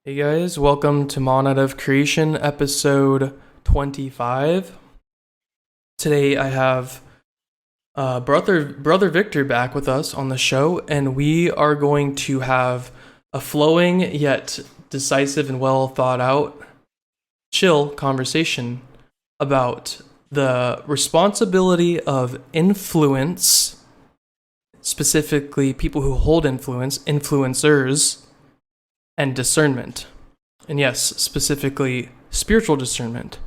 Hey guys, welcome to Monad of Creation, episode 25. Today I have brother Victor back with us on the show, and we are going to have a flowing yet decisive and well thought out, chill conversation about the responsibility of influence, specifically people who hold influence, influencers, and discernment. And yes, specifically spiritual discernment.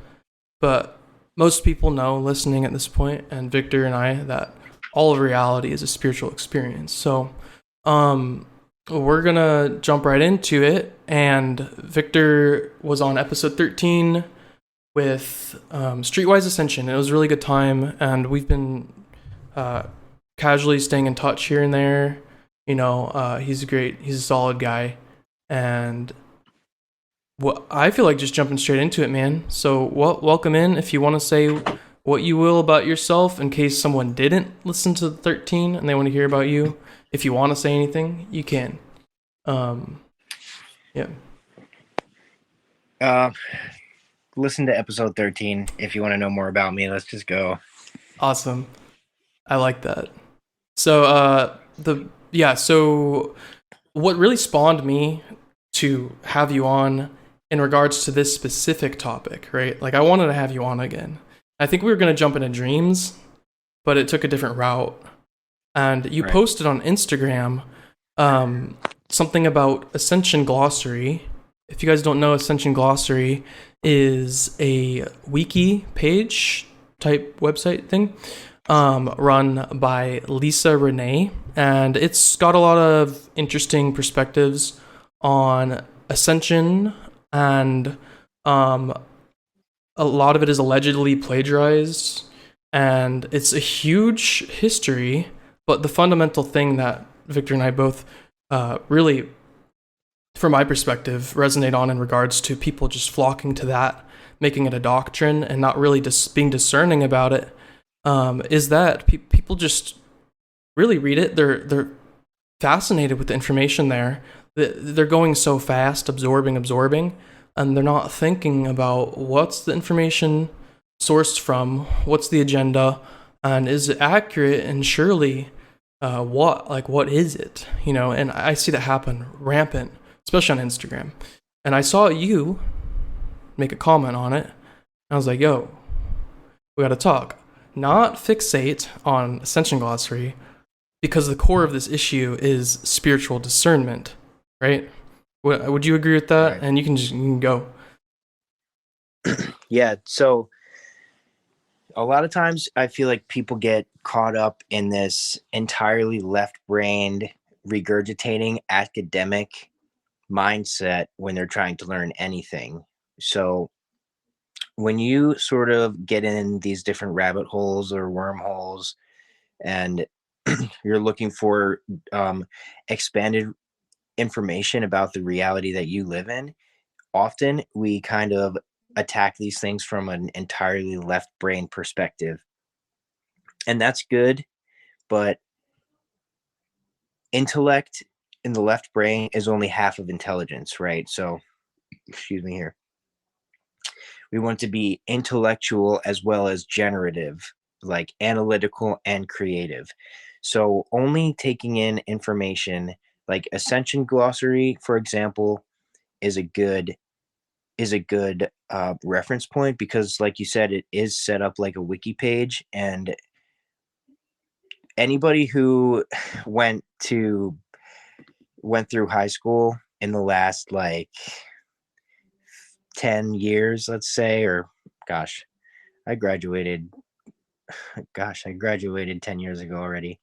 But most people know listening at this point, and Victor and I, that all of reality is a spiritual experience. So, we're gonna jump right into it. And Victor was on episode 13 with Streetwise Ascension. It was a really good time, and we've been casually staying in touch here and there. He's a solid guy, and well, I feel like just jumping straight into it, man. So, welcome in. If you want to say what you will about yourself, in case someone didn't listen to the 13 and they want to hear about you, if you want to say anything, you can. Yeah. Listen to episode 13 if you want to know more about me. Let's just go. Awesome. I like that. So what really spawned me to have you on in regards to this specific topic, right? Like I wanted to have you on again. I think we were going to jump into dreams, but it took a different route. And you Right. posted on Instagram something about Ascension Glossary. If you guys don't know, Ascension Glossary is a wiki page type website thing run by Lisa Renee, and it's got a lot of interesting perspectives on Ascension, and a lot of it is allegedly plagiarized, and it's a huge history. But the fundamental thing that Victor and I both really, from my perspective, resonate on in regards to people just flocking to that, making it a doctrine, and not really just being discerning about it, is that people just really read it. They're fascinated with the information there. They're going so fast, absorbing, and they're not thinking about what's the information sourced from, what's the agenda, and is it accurate, and surely what is it? And I see that happen rampant, especially on Instagram. And I saw you make a comment on it, and I was like, yo, we gotta talk. Not fixate on Ascension Glossary, because the core of this issue is spiritual discernment, right? Would you agree with that? Right. And you can go. Yeah. So a lot of times I feel like people get caught up in this entirely left-brained, regurgitating academic mindset when they're trying to learn anything. So when you sort of get in these different rabbit holes or wormholes and you're looking for expanded information about the reality that you live in, often we kind of attack these things from an entirely left brain perspective. And that's good, but intellect in the left brain is only half of intelligence, right? So, excuse me here. We want to be intellectual as well as generative, like analytical and creative. So, only taking in information like Ascension Glossary, for example, is a good reference point because, like you said, it is set up like a wiki page, and anybody who went to went through high school in the last like 10 years, let's say, or gosh, I graduated I graduated 10 years ago already.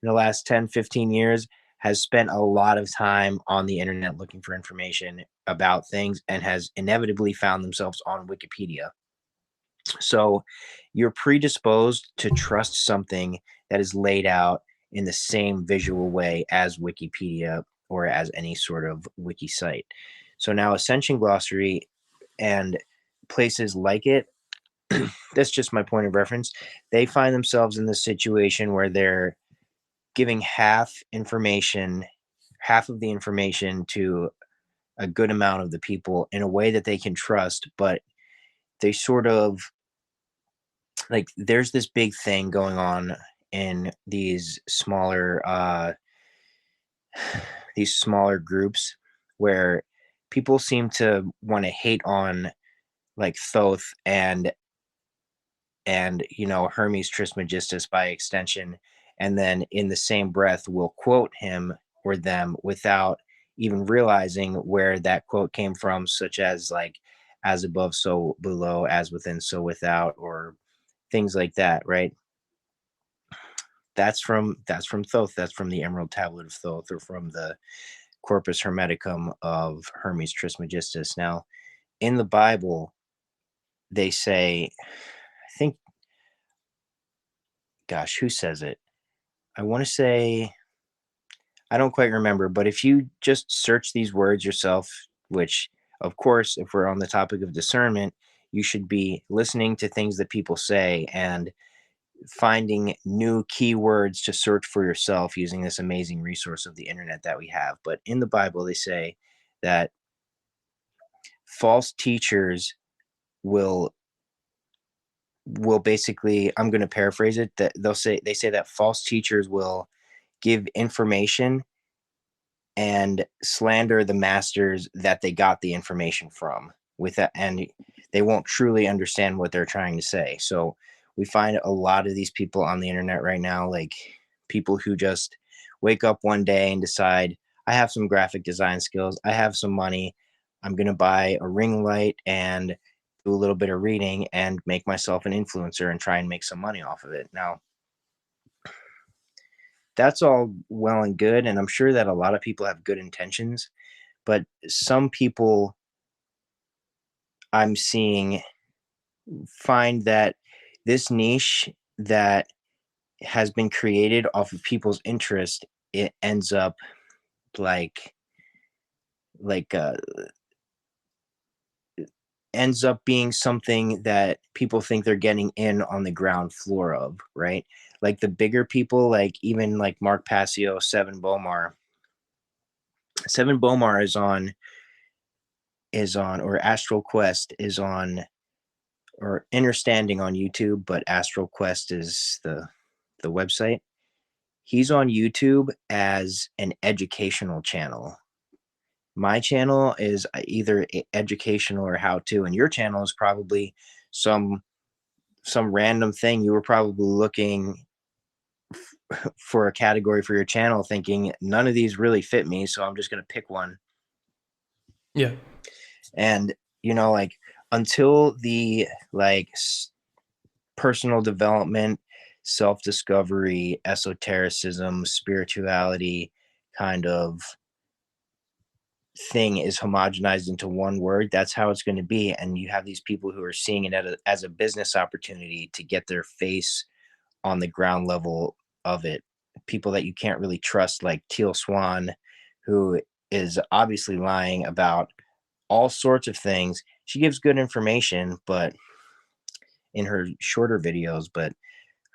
In the last 10, 15 years, has spent a lot of time on the internet looking for information about things and has inevitably found themselves on Wikipedia. So you're predisposed to trust something that is laid out in the same visual way as Wikipedia or as any sort of wiki site. So now Ascension Glossary and places like it, that's just my point of reference. They find themselves in this situation where they're giving half of the information to a good amount of the people in a way that they can trust, but they sort of like there's this big thing going on in these smaller groups where people seem to want to hate on like Thoth and Hermes Trismegistus by extension, and then in the same breath will quote him or them without even realizing where that quote came from, such as like as above so below, as within so without, or things like that, right? That's from Thoth. That's from the Emerald Tablet of Thoth, or from the Corpus Hermeticum of Hermes Trismegistus. Now, in the Bible, they say, I think, gosh, who says it? I want to say, I don't quite remember, but if you just search these words yourself, which, of course, if we're on the topic of discernment, you should be listening to things that people say and finding new keywords to search for yourself using this amazing resource of the internet that we have. But in the Bible, they say that false teachers will basically, I'm going to paraphrase it, that they say that false teachers will give information and slander the masters that they got the information from with that, and they won't truly understand what they're trying to say. So we find a lot of these people on the internet right now, like people who just wake up one day and decide, I have some graphic design skills, I have some money, I'm going to buy a ring light and do a little bit of reading and make myself an influencer and try and make some money off of it. Now, that's all well and good, and I'm sure that a lot of people have good intentions, but some people I'm seeing find that this niche that has been created off of people's interest, it ends up like like uh ends up being something that people think they're getting in on the ground floor of, right? Like the bigger people, like even like Mark Passio, Seven Bomar is on, or Astral Quest is on, or Understanding on YouTube, but Astral Quest is the website. He's on YouTube as an educational channel. My channel is either educational or how to, and your channel is probably some random thing. You were probably looking for a category for your channel, thinking none of these really fit me, so I'm just going to pick one. Yeah. And like until the like personal development, self-discovery, esotericism, spirituality kind of thing is homogenized into one word, that's how it's going to be. And you have these people who are seeing it as a business opportunity to get their face on the ground level of it. People that you can't really trust, like Teal Swan, who is obviously lying about all sorts of things. She gives good information, but in her shorter videos, but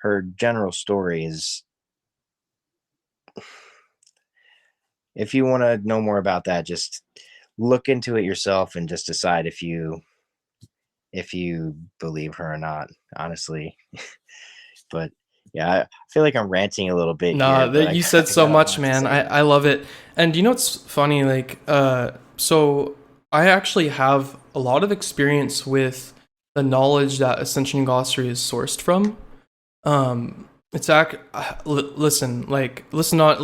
her general story is, if you want to know more about that, just look into it yourself and just decide if you believe her or not, honestly. But yeah, I feel like I'm ranting a little bit Nah, here, but you said I so got a much, lot to man. say. I love it. And you know what's funny? Like, so I actually have a lot of experience with the knowledge that Ascension Glossary is sourced from.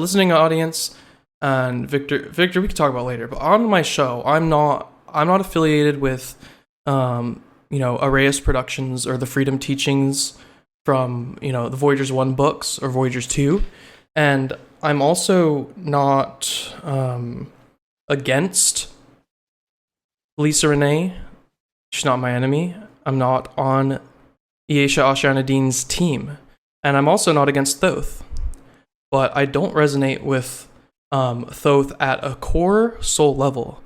Listening audience, and Victor, we could talk about later. But on my show, I'm not affiliated with, Arrayus Productions or the Freedom Teachings from the Voyagers 1 books or Voyagers 2, and I'm also not against Lisa Renee. She's not my enemy. I'm not on Iesha Ashanadine's team, and I'm also not against Thoth, but I don't resonate with Thoth at a core soul level.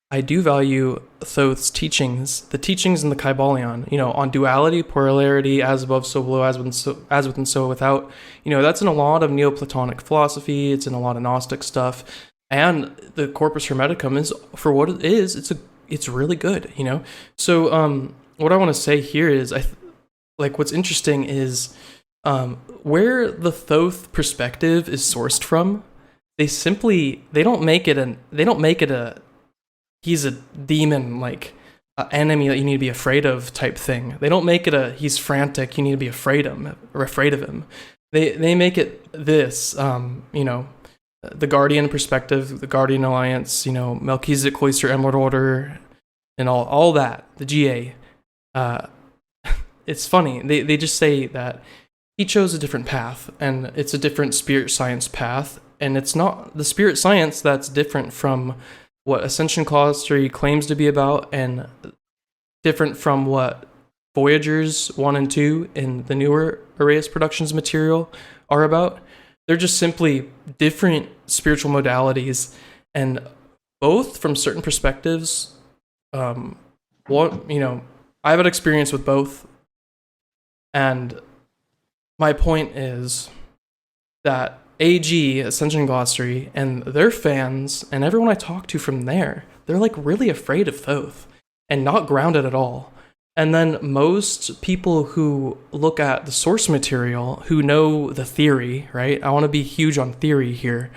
I do value Thoth's teachings, the teachings in the Kybalion, on duality, polarity, as above, so below, as within, so without. That's in a lot of Neoplatonic philosophy. It's in a lot of Gnostic stuff. and the corpus hermeticum is, for what it is, it's really good, you know. So what I want to say here is like what's interesting is where the Thoth perspective is sourced from. They don't make it a he's a demon, like enemy that you need to be afraid of type thing. They don't make it a he's frantic, you need to be afraid of him. They make it this, you know, the Guardian perspective, the Guardian Alliance, you know, Melchizedek Cloister Emerald Order, and all that, the GA. It's funny. They just say that he chose a different path, and it's a different spirit science path, and it's not the spirit science that's different from what Ascension Cloistery claims to be about, and different from what Voyagers 1 and 2 in the newer Arias Productions material are about. They're just simply different spiritual modalities, and both from certain perspectives. What, you know, I have an experience with both, and my point is that AG, Ascension Glossary, and their fans and everyone I talk to from there, they're like really afraid of Thoth and not grounded at all. And then most people who look at the source material, who know the theory, right? I want to be huge on theory here.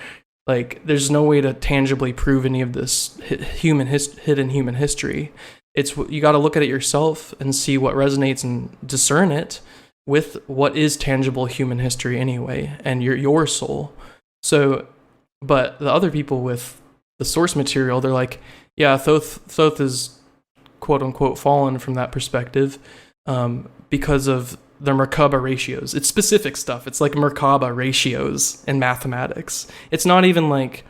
Like, there's no way to tangibly prove any of this hidden human history. It's, you got to look at it yourself and see what resonates and discern it with what is tangible human history anyway, and your soul. So, but the other people with the source material, they're like, yeah, Thoth is quote unquote fallen from that perspective, because of the Merkaba ratios. It's specific stuff. It's like Merkaba ratios in mathematics. It's not even like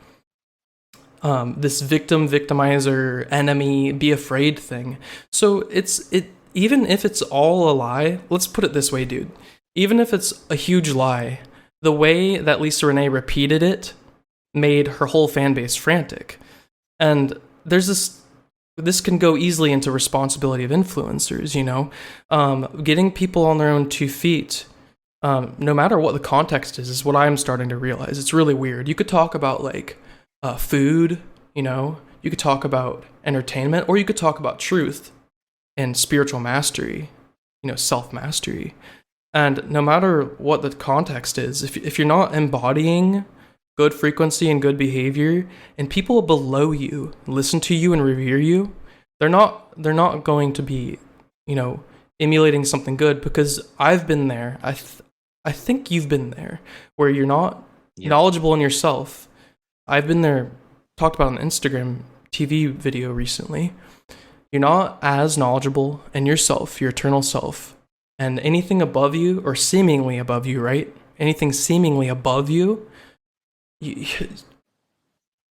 this victimizer, enemy, be afraid thing. So even if it's all a lie, let's put it this way, dude. Even if it's a huge lie, the way that Lisa Renee repeated it made her whole fan base frantic. And there's this can go easily into responsibility of influencers, you know, getting people on their own 2 feet, no matter what the context is what I'm starting to realize. It's really weird. You could talk about like food, you know, you could talk about entertainment, or you could talk about truth and spiritual mastery, you know, self-mastery. And no matter what the context is, if you're not embodying good frequency and good behavior, and people below you listen to you and revere you, they're not going to be, you know, emulating something good, because I've been there. I think you've been there, where you're not knowledgeable in yourself. I've been there, talked about an Instagram TV video recently. You're not as knowledgeable in yourself, your eternal self, and anything above you, or seemingly above you, right? Anything seemingly above you, you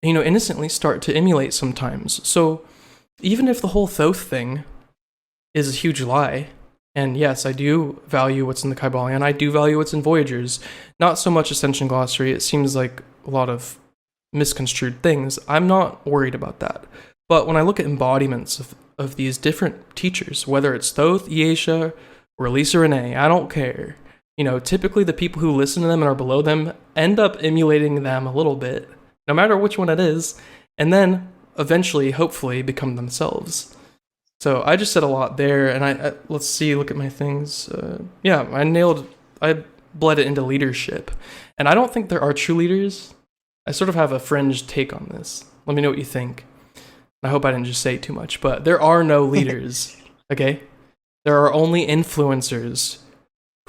know, innocently start to emulate sometimes. So even if the whole Thoth thing is a huge lie, and yes, I do value what's in the Kybalion, I do value what's in Voyagers, not so much Ascension Glossary, it seems like a lot of misconstrued things, I'm not worried about that. But when I look at embodiments of these different teachers, whether it's Thoth, Iesha, or Lisa Renee, I don't care. You know, typically the people who listen to them and are below them end up emulating them a little bit, no matter which one it is, and then eventually, hopefully, become themselves. So I just said a lot there, and I let's see, look at my things. I bled it into leadership. And I don't think there are true leaders. I sort of have a fringe take on this. Let me know what you think. I hope I didn't just say too much, but there are no leaders, okay? There are only influencers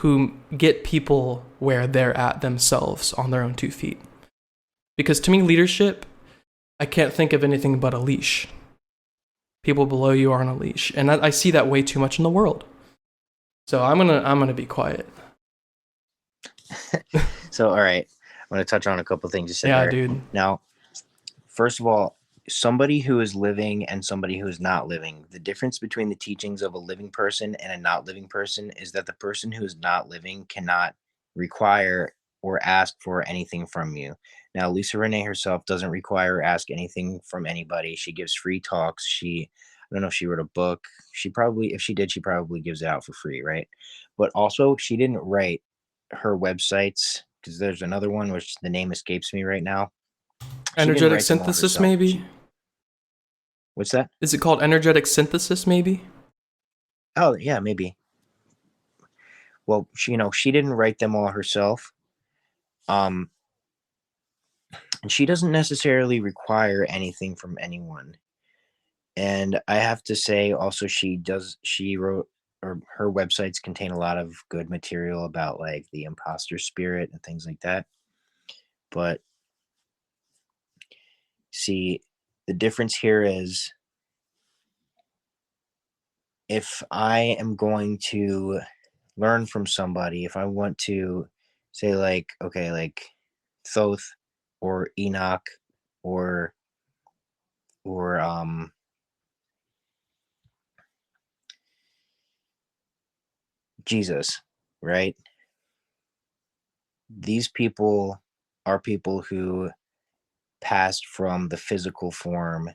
who get people where they're at themselves on their own 2 feet. Because to me, leadership, I can't think of anything but a leash. People below you are on a leash, and I see that way too much in the world. So I'm gonna be quiet. So, all right, I'm gonna touch on a couple things you said Yeah, there. dude. Now, first of all, somebody who is living and somebody who is not living, the difference between the teachings of a living person and a not living person is that the person who is not living cannot require or ask for anything from you. Now, Lisa Renee herself doesn't require or ask anything from anybody. She gives free talks. I don't know if she wrote a book. If she did, she probably gives it out for free, right? But also, she didn't write her websites, because there's another one which the name escapes me right now. She didn't Energetic write them all synthesis, herself. maybe? What's that? Is it called energetic synthesis, maybe? Oh yeah, maybe. Well, she didn't write them all herself. Um, and she doesn't necessarily require anything from anyone. And I have to say also she wrote, or her websites contain a lot of good material about like the imposter spirit and things like that. But see, the difference here is, if I am going to learn from somebody, if I want to say like, okay, like Thoth or Enoch or or Jesus, right? These people are people who passed from the physical form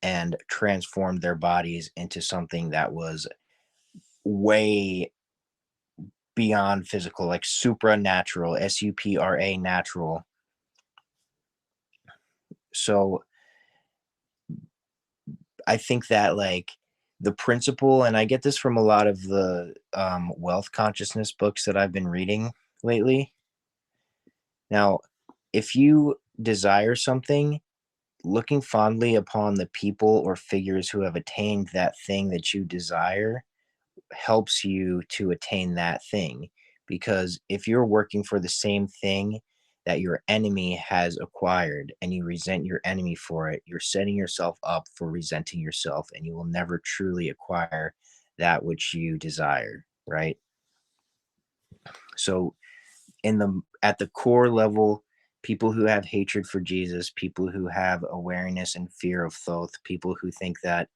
and transformed their bodies into something that was way beyond physical, like supranatural, supra natural. So I think that like the principle, and I get this from a lot of the wealth consciousness books that I've been reading lately. Now, if you desire something, looking fondly upon the people or figures who have attained that thing that you desire helps you to attain that thing. Because if you're working for the same thing that your enemy has acquired and you resent your enemy for it, you're setting yourself up for resenting yourself, and you will never truly acquire that which you desire, right? So at the core level, people who have hatred for Jesus, people who have awareness and fear of Thoth, people who think that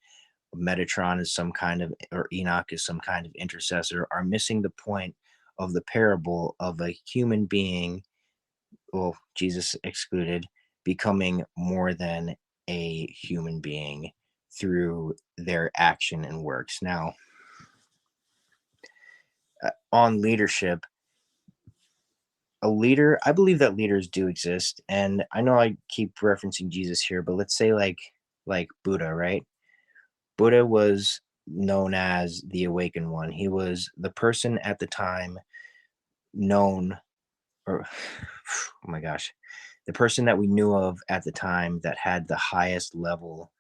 Metatron is some kind of, or Enoch is some kind of intercessor, are missing the point of the parable of a human being, well, Jesus excluded, becoming more than a human being through their action and works. Now, on leadership, a leader, I believe that leaders do exist. And I know I keep referencing Jesus here, but let's say like Buddha, right? Buddha was known as the awakened one. He was the person at the time known, or oh my gosh, the person that we knew of at the time that had the highest level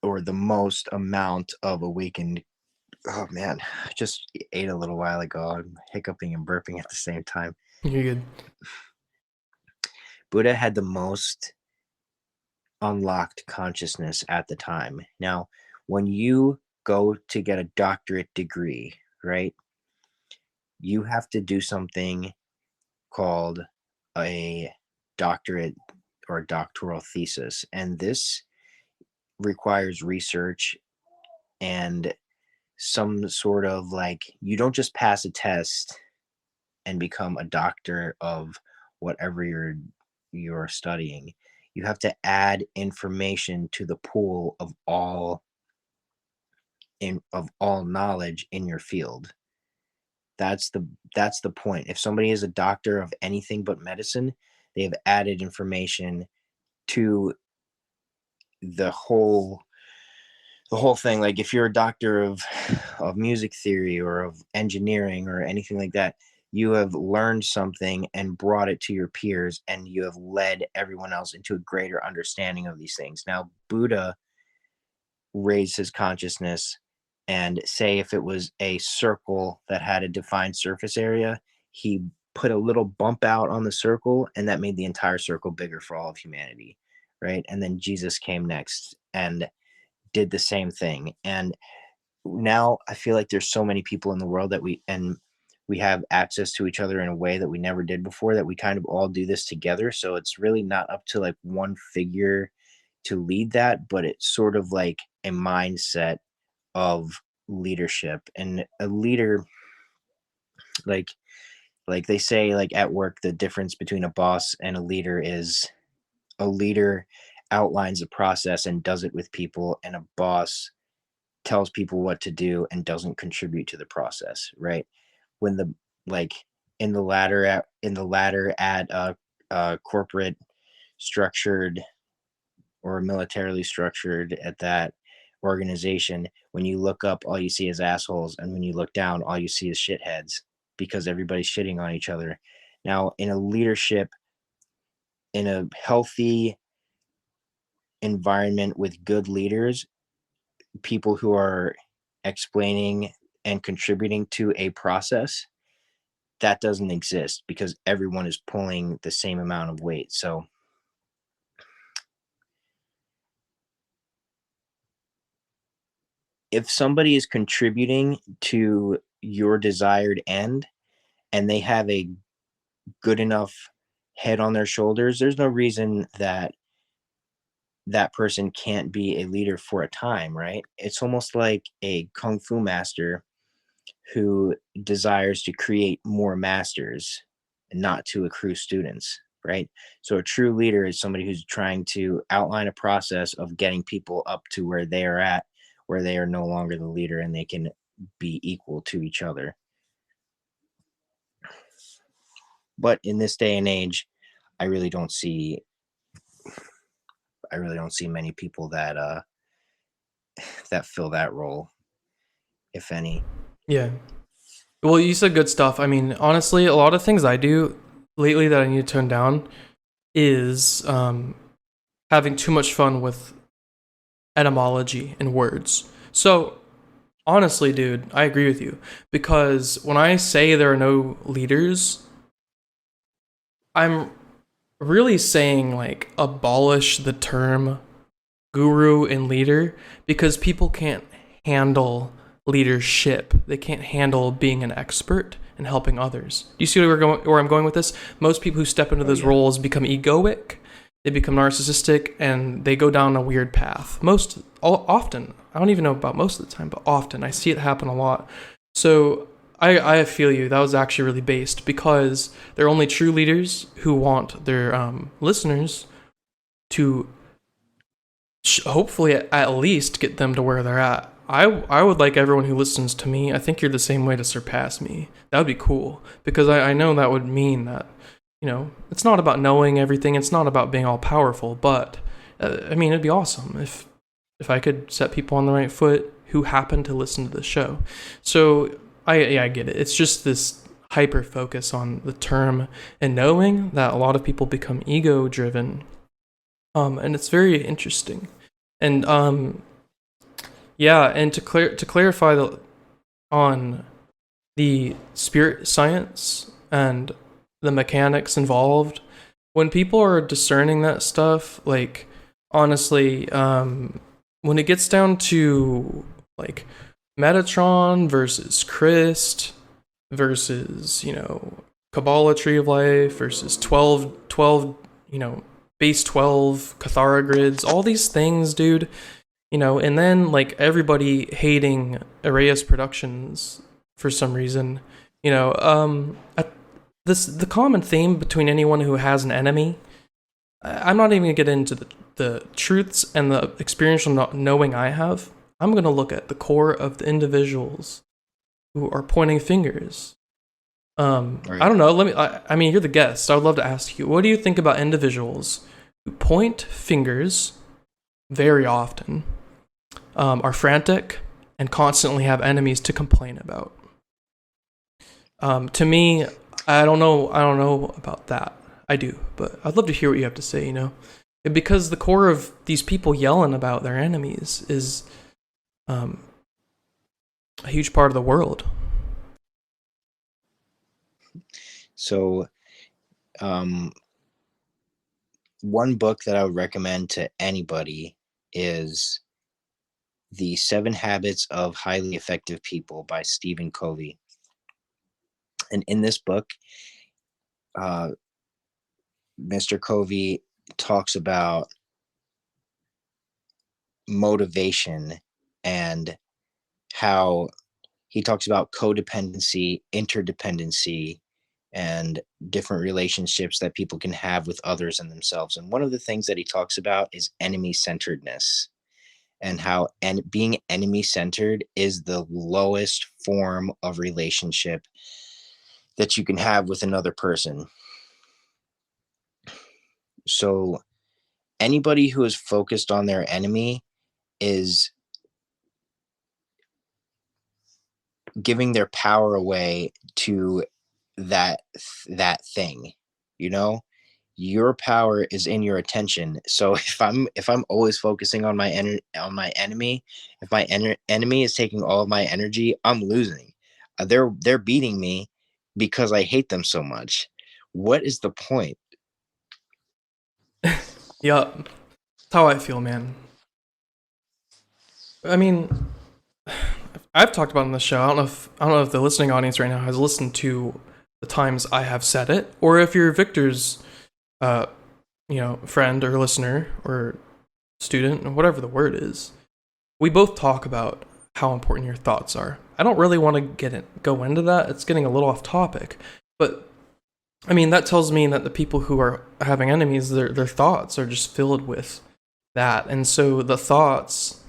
or the most amount of awakened. Oh man, I just ate a little while ago. I'm hiccuping and burping at the same time. You're good. Buddha had the most unlocked consciousness at the time. Now, when you go to get a doctorate degree, right, you have to do something called a doctorate or a doctoral thesis. And this requires research and some sort of like, you don't just pass a test and become a doctor of whatever you're studying. You have to add information to the pool of all knowledge in your field. That's the point. If somebody is a doctor of anything but medicine, they have added information to the whole thing. Like if you're a doctor of music theory or of engineering or anything like that, you have learned something and brought it to your peers, and you have led everyone else into a greater understanding of these things. Now, Buddha raised his consciousness, and say if it was a circle that had a defined surface area, he put a little bump out on the circle, and that made the entire circle bigger for all of humanity, right? And then Jesus came next and did the same thing. And now I feel like there's so many people in the world that we have access to each other in a way that we never did before, that we kind of all do this together. So it's really not up to like one figure to lead that, but it's sort of like a mindset of leadership. And a leader, like they say, like at work, the difference between a boss and a leader is a leader outlines a process and does it with people, and a boss tells people what to do and doesn't contribute to the process, right? When the like in the latter corporate structured or militarily structured at that organization, when you look up, all you see is assholes, and when you look down, all you see is shitheads because everybody's shitting on each other. Now, in a leadership, in a healthy environment with good leaders, people who are explaining and contributing to a process, that doesn't exist because everyone is pulling the same amount of weight. So if somebody is contributing to your desired end and they have a good enough head on their shoulders, there's no reason that that person can't be a leader for a time, right? It's almost like a kung fu master who desires to create more masters and not to accrue students, right? So a true leader is somebody who's trying to outline a process of getting people up to where they are at, where they are no longer the leader and they can be equal to each other. But in this day and age, I really don't see many people that that fill that role, if any. Yeah. Well, you said good stuff. I mean, honestly, a lot of things I do lately that I need to tone down is having too much fun with etymology and words. So, honestly, dude, I agree with you. Because when I say there are no leaders, I'm really saying, like, abolish the term guru and leader because people can't handle leadership. They can't handle being an expert and helping others. Do you see where I'm going with this? Most people who step into those roles become egoic, they become narcissistic, and they go down a weird path. Often, I don't even know about most of the time, but often I see it happen a lot. So I feel you. That was actually really based because they're only true leaders who want their listeners to hopefully at least get them to where they're at. I would like everyone who listens to me, I think you're the same way, to surpass me. That would be cool because I know that would mean that, you know, it's not about knowing everything. It's not about being all powerful, but I mean, it'd be awesome if I could set people on the right foot who happen to listen to the show. So I get it. It's just this hyper focus on the term and knowing that a lot of people become ego driven. And it's very interesting. And yeah, and to clarify on the spirit science and the mechanics involved, when people are discerning that stuff, like honestly, when it gets down to like Metatron versus Christ versus, you know, Kabbalah Tree of Life versus 12, you know, base 12 Cathara grids, all these things, dude, you know, and then like everybody hating Arrayas Productions for some reason, you know, the common theme between anyone who has an enemy, I'm not even gonna get into the truths and the experiential knowing I have. I'm gonna look at the core of the individuals who are pointing fingers. Right. I don't know. I mean, you're the guest. I would love to ask you, what do you think about individuals who point fingers very often, are frantic, and constantly have enemies to complain about? To me, I don't know about that. I do, but I'd love to hear what you have to say, you know? Because the core of these people yelling about their enemies is a huge part of the world. So, one book that I would recommend to anybody is The 7 Habits of Highly Effective People by Stephen Covey. And in this book, Mr. Covey talks about motivation and how he talks about codependency, interdependency, and different relationships that people can have with others and themselves. And one of the things that he talks about is enemy centeredness, and how being enemy centered is the lowest form of relationship that you can have with another person. So anybody who is focused on their enemy is giving their power away to that thing. You know, your power is in your attention. So if I'm always focusing on on my enemy, if my enemy is taking all of my energy, I'm losing. They're beating me because I hate them so much. What is the point? Yup. That's how I feel, man. I mean, I've talked about it on the show. I don't know if the listening audience right now has listened to the times I have said it, or if you're Victor's, uh, friend or listener or student or whatever the word is. We both talk about how important your thoughts are. I don't really want to go into that. It's getting a little off topic, but I mean that tells me that the people who are having enemies, their thoughts are just filled with that, and so the thoughts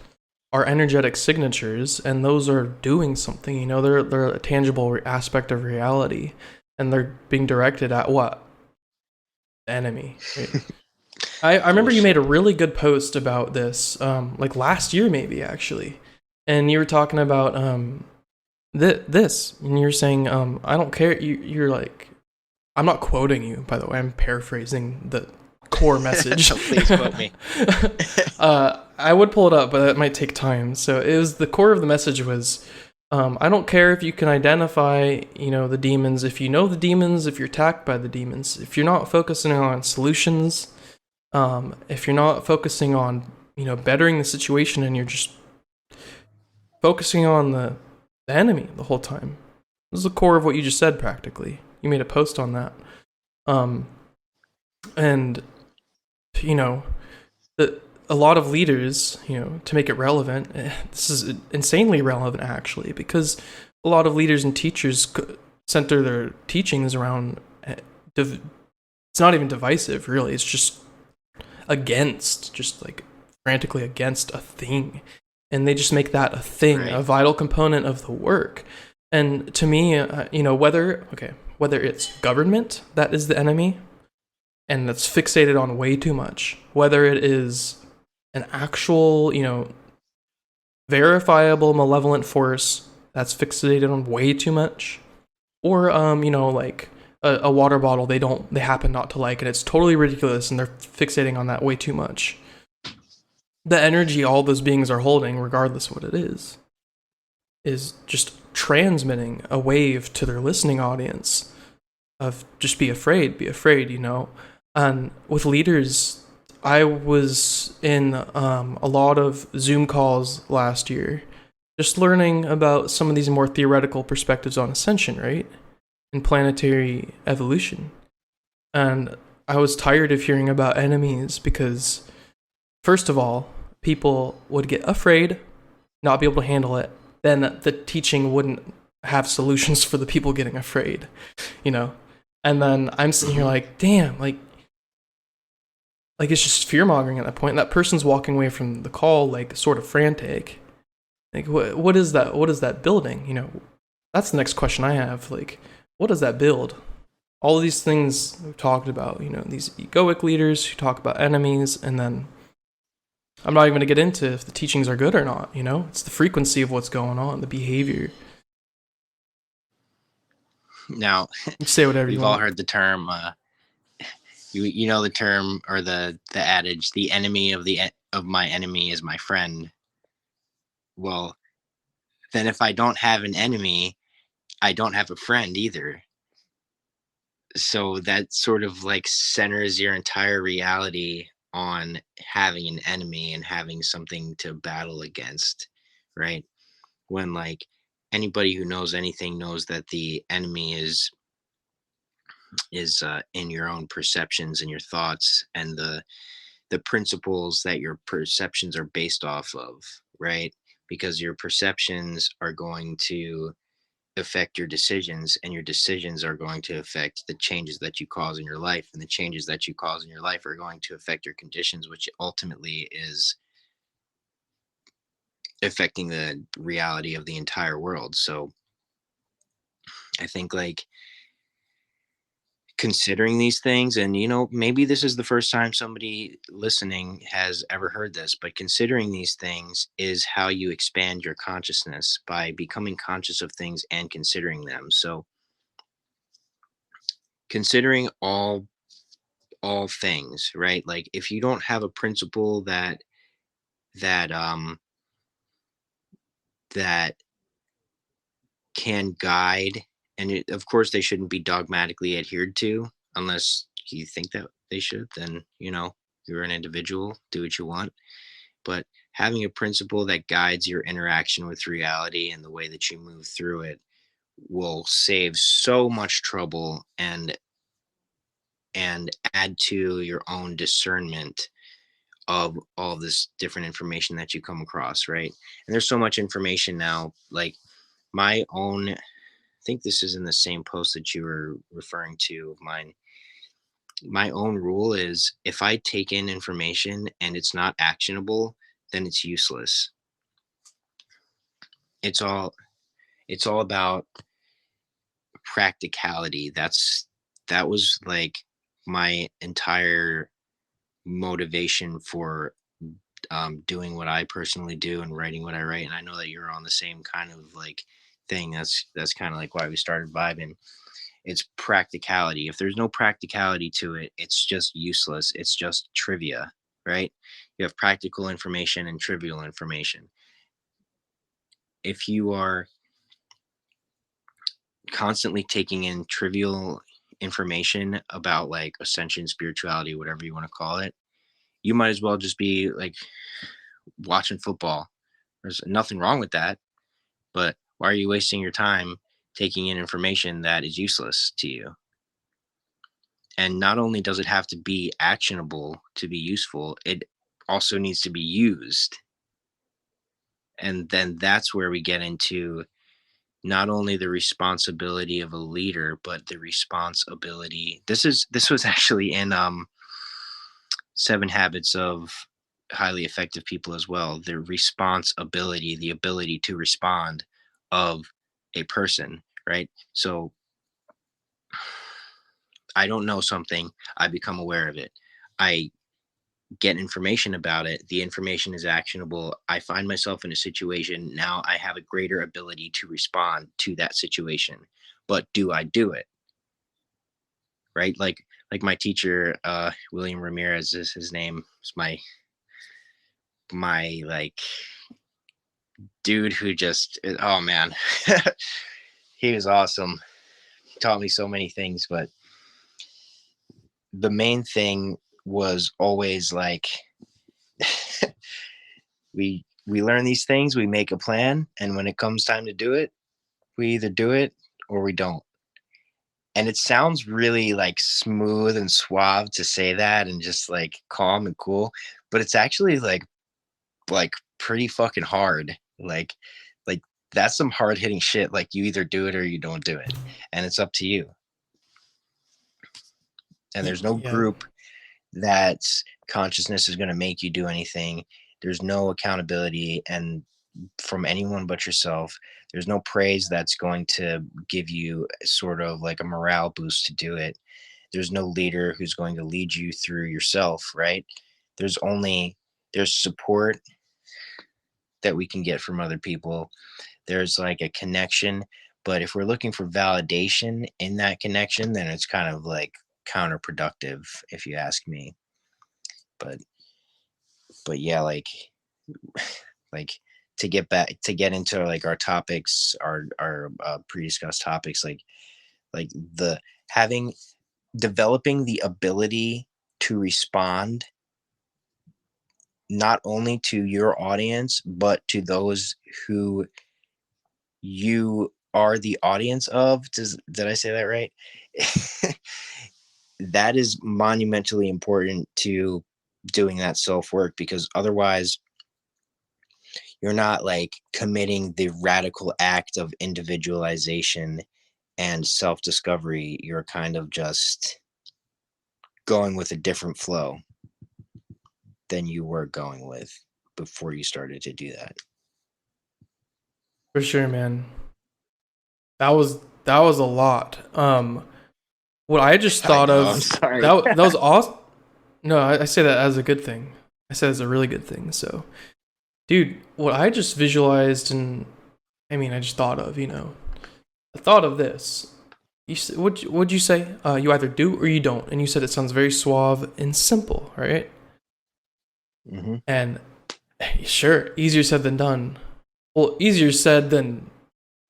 are energetic signatures, and those are doing something. They're a tangible aspect of reality, and they're being directed at what? The enemy. Right? I remember you made a really good post about this, like last year maybe actually, and you were talking about this, and you're saying I don't care. You're like, I'm not quoting you, by the way. I'm paraphrasing the core message. Please quote me. I would pull it up, but it might take time. So it was the core of the message was, I don't care if you can identify, the demons. If you know the demons, if you're attacked by the demons, if you're not focusing on solutions, if you're not focusing on, bettering the situation, and you're just focusing on the enemy the whole time. This is the core of what you just said. Practically, you made a post on that, and a lot of leaders, to make it relevant, this is insanely relevant actually, because a lot of leaders and teachers center their teachings around, it's not even divisive, really. It's just just like frantically against a thing. And they just make that a thing, right, a vital component of the work. And to me, whether it's government that is the enemy, and that's fixated on way too much, whether it is an actual, verifiable malevolent force that's fixated on way too much, or like a water bottle they happen not to like, and it's totally ridiculous, and they're fixating on that way too much. The energy all those beings are holding, regardless of what it is just transmitting a wave to their listening audience of just be afraid, And with leaders, I was in a lot of Zoom calls last year, just learning about some of these more theoretical perspectives on ascension, right? And planetary evolution. And I was tired of hearing about enemies because, first of all, people would get afraid, not be able to handle it. Then the teaching wouldn't have solutions for the people getting afraid, And then I'm sitting here like, damn, like it's just fear-mongering at that point. That person's walking away from the call like sort of frantic. Like, what is that? What is that building? That's the next question I have. Like, what does that build? All of these things we've talked about, these egoic leaders who talk about enemies, and then I'm not even going to get into if the teachings are good or not, It's the frequency of what's going on, the behavior. Now, you say whatever we've you want. all heard the term, you know the term, or the adage, the enemy of my enemy is my friend. Well, then if I don't have an enemy, I don't have a friend either. So that sort of like centers your entire reality on having an enemy and having something to battle against, right? When like anybody who knows anything knows that the enemy is in your own perceptions and your thoughts, and the principles that your perceptions are based off of, right? Because your perceptions are going to affect your decisions, and your decisions are going to affect the changes that you cause in your life, and the changes that you cause in your life are going to affect your conditions, which ultimately is affecting the reality of the entire world. So I think like considering these things, and maybe this is the first time somebody listening has ever heard this, but considering these things is how you expand your consciousness, by becoming conscious of things and considering them. So considering all things, right? Like if you don't have a principle that that can guide, and of course they shouldn't be dogmatically adhered to unless you think that they should, then you're an individual, do what you want. But having a principle that guides your interaction with reality and the way that you move through it will save so much trouble, and add to your own discernment of all this different information that you come across, right? And there's so much information now. Like my own, I think this is in the same post that you were referring to of mine. My own rule is, if I take in information and it's not actionable, then it's useless. It's all about practicality. That was like my entire motivation for doing what I personally do and writing what I write. And I know that you're on the same kind of like thing. That's kind of like why we started vibing. It's practicality. If there's no practicality to it, it's just useless. It's just trivia, right? You have practical information and trivial information. If you are constantly taking in trivial information about like ascension, spirituality, whatever you want to call it, you might as well just be like watching football. There's nothing wrong with that, but why are you wasting your time taking in information that is useless to you? And not only does it have to be actionable to be useful, it also needs to be used. And then that's where we get into not only the responsibility of a leader, but the responsibility. This was actually in 7 Habits of Highly Effective People as well. The responsibility, the ability to respond of a person, right? So I don't know something, I become aware of it. I get information about it. The information is actionable. I find myself in a situation. Now I have a greater ability to respond to that situation. But do I do it? Right? Like my teacher, William Ramirez is his name. It's my like dude who just, oh man, he was awesome. He taught me so many things, but the main thing was always like, we learn these things, we make a plan, and when it comes time to do it, we either do it or we don't. And it sounds really like smooth and suave to say that and just like calm and cool, but it's actually like pretty fucking hard. Like that's some hard hitting shit. Like you either do it or you don't do it, and it's up to you. And there's no Yeah, group that's consciousness is going to make you do anything. There's no accountability and from anyone but yourself. There's no praise that's going to give you sort of like a morale boost to do it. There's no leader who's going to lead you through yourself, right? There's support that we can get from other people. There's like a connection, but if we're looking for validation in that connection, then it's kind of like counterproductive, if you ask me. But yeah, like to get into like our topics, our pre-discussed topics, like the having developing the ability to respond not only to your audience but to those who you are the audience of. Did I say that right? That is monumentally important to doing that self work, because otherwise you're not like committing the radical act of individualization and self discovery. You're kind of just going with a different flow than you were going with before you started to do that. for sure, man. That was a lot. What I just I thought know. I'm of, sorry. that was awesome. No, I say that as a good thing. I said it's a really good thing. So, dude, what I just visualized and I mean, I just thought of, I thought of this. What'd you say? You either do or you don't, and you said it sounds very suave and simple, right? Hmm. And sure, easier said than done. Well, easier said than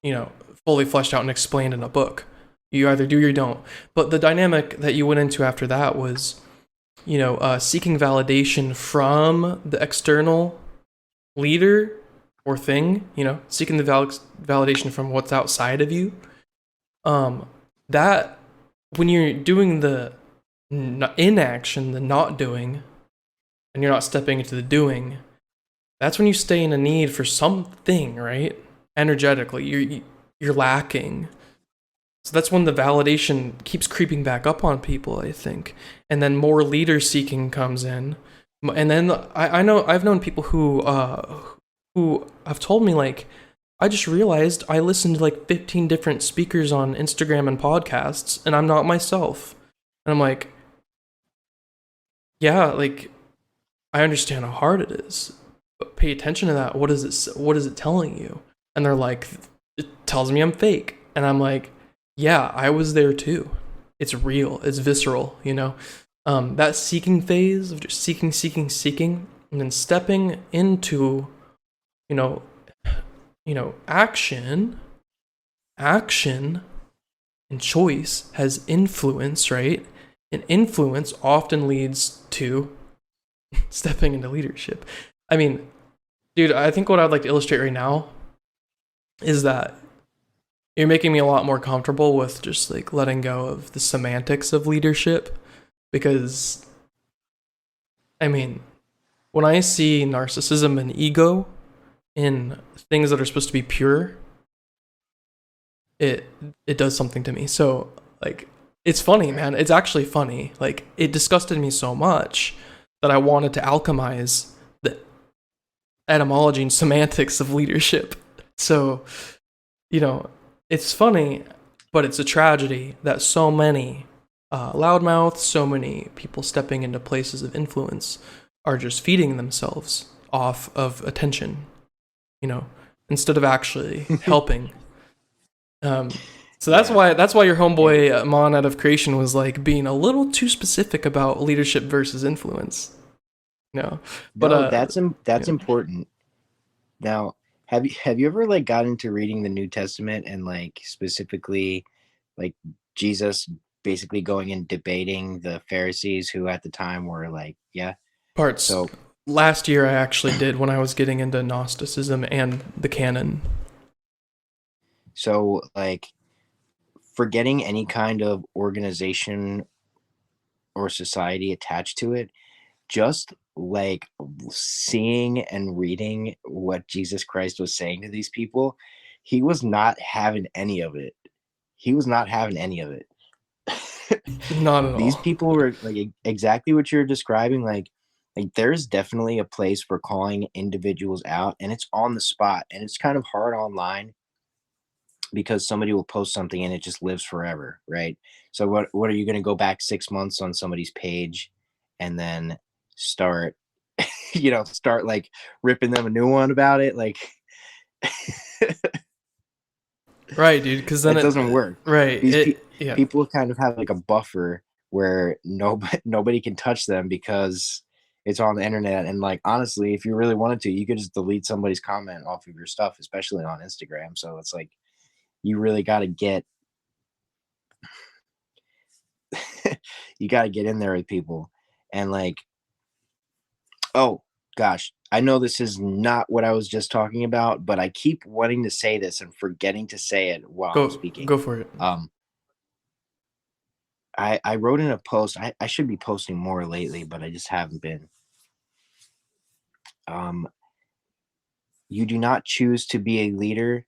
you know fully fleshed out and explained in a book. You either do or you don't. But the dynamic that you went into after that was, seeking validation from the external leader or thing. Seeking the validation from what's outside of you. That when you're doing the inaction, the not doing, and you're not stepping into the doing, that's when you stay in a need for something, right? Energetically, you're lacking. So that's when the validation keeps creeping back up on people, I think, and then more leader seeking comes in, and then I know I've known people who have told me like, I just realized I listened to like 15 different speakers on Instagram and podcasts, and I'm not myself, and I'm like, yeah, like I understand how hard it is, but pay attention to that. What is it telling you? And they're like, it tells me I'm fake. And I'm like, yeah, I was there too. It's real. It's visceral. That seeking phase of just seeking, and then stepping into, you know, action, and choice has influence, right? And influence often leads to stepping into leadership. I mean, dude, I think what I'd like to illustrate right now is that you're making me a lot more comfortable with just like letting go of the semantics of leadership because, I mean, when I see narcissism and ego in things that are supposed to be pure, it does something to me. So, like, it's funny, man. It's actually funny. Like, it disgusted me so much that I wanted to alchemize the etymology and semantics of leadership. So, it's funny, but it's a tragedy that so many loudmouths, so many people stepping into places of influence are just feeding themselves off of attention, instead of actually helping. So that's Yeah. why your homeboy Mon out of creation was like being a little too specific about leadership versus influence. But No, that's yeah. important. Now, have you ever like got into reading the New Testament and like specifically like Jesus basically going and debating the Pharisees who at the time were like, yeah. Parts So last year I actually did when I was getting into Gnosticism and the canon. like forgetting any kind of organization or society attached to it, just like seeing and reading what Jesus Christ was saying to these people, he was not having any of it. He was not having any of it. Not at These all. people were like exactly what you're describing. Like there's definitely a place for calling individuals out, and it's on the spot, and it's kind of hard online because somebody will post something and it just lives forever, right? So what are you going to go back 6 months on somebody's page and then start start like ripping them a new one about it? Like Right, dude, because then that doesn't work. right, These yeah. people kind of have like a buffer where nobody can touch them because it's on the internet. And like honestly, if you really wanted to, you could just delete somebody's comment off of your stuff, especially on Instagram. So it's like you really got to get you got to get in there with people. And like, oh gosh, I know this is not what I was just talking about, but I keep wanting to say this and forgetting to say it while I'm speaking. Go for it. um I wrote in a post. I should be posting more lately, but I just haven't been. um you do not choose to be a leader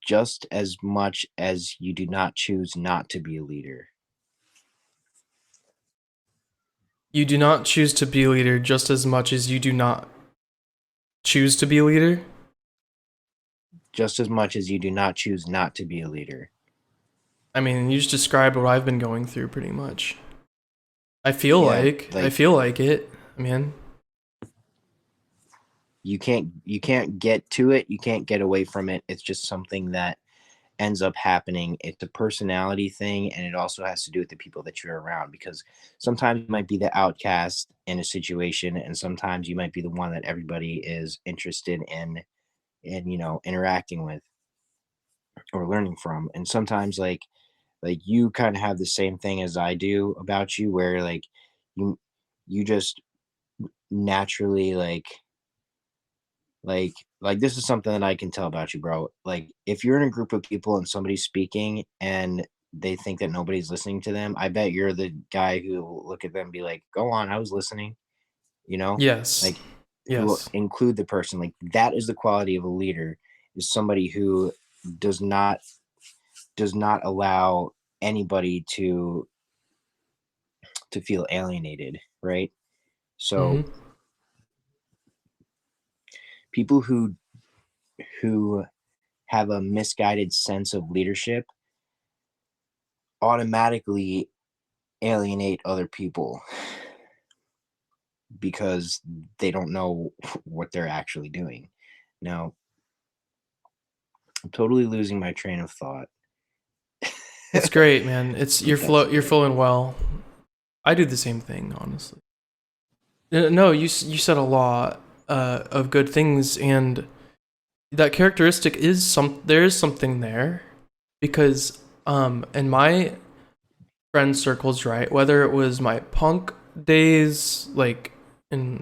just as much as you do not choose not to be a leader. You do not choose to be a leader just as much as you do not choose to be a leader. Just as much as you do not choose not to be a leader. I mean, you just described what I've been going through pretty much. Yeah, I like feel like it, man. you can't get to it, you can't get away from it. It's just something that ends up happening. It's a personality thing, and it also has to do with the people that you're around, because sometimes you might be the outcast in a situation, and sometimes you might be the one that everybody is interested in interacting with or learning from. And sometimes like you kind of have the same thing as I do about you, where like you you just naturally like like this is something that I can tell about you, bro. Like if you're in a group of people and somebody's speaking and they think that nobody's listening to them, I bet you're the guy who will look at them and be like, "Go on, I was listening," you know? Yes. Like who will Yes. include the person. Like that is the quality of a leader, is somebody who does not does not allow anybody to feel alienated, right? So Mhm. people who have a misguided sense of leadership automatically alienate other people because they don't know what they're actually doing. Now, I'm totally losing my train of thought, It's great, man. It's but that's you're okay. flowing well. I do the same thing, honestly. No, you said a lot of good things, and that characteristic is there is something there because in my friend circles, right, whether it was my punk days, like in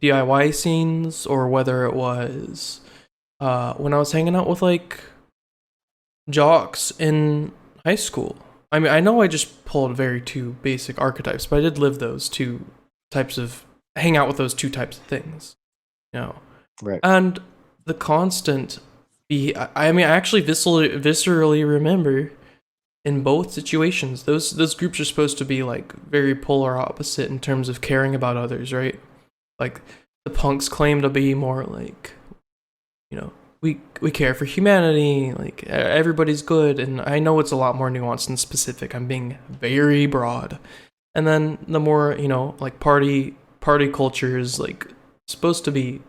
DIY scenes, or whether it was when I was hanging out with like jocks in high school. I mean, I know I just pulled very two basic archetypes, but I did live those two types of hang out with those two types of things, you know. Right. And the constant be I mean, I actually viscerally remember in both situations, those groups are supposed to be like very polar opposite in terms of caring about others, right? Like the punks claim to be more like, you know, we care for humanity, like everybody's good, and I know it's a lot more nuanced and specific. I'm being very broad. And then the more, like party culture is like supposed to be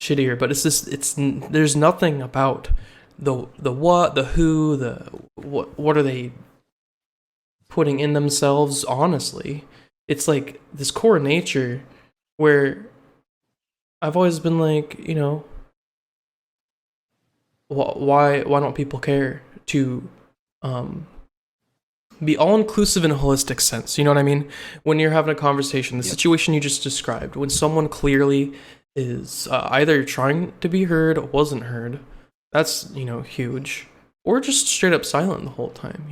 shittier, but it's there's nothing about the what, the who, the what are they putting in themselves, honestly. It's like this core nature where I've always been like, why don't people care to um be all inclusive in a holistic sense? You know what I mean? When you're having a conversation, the Yep. situation you just described, when someone clearly is either trying to be heard or wasn't heard, that's, huge. Or just straight up silent the whole time,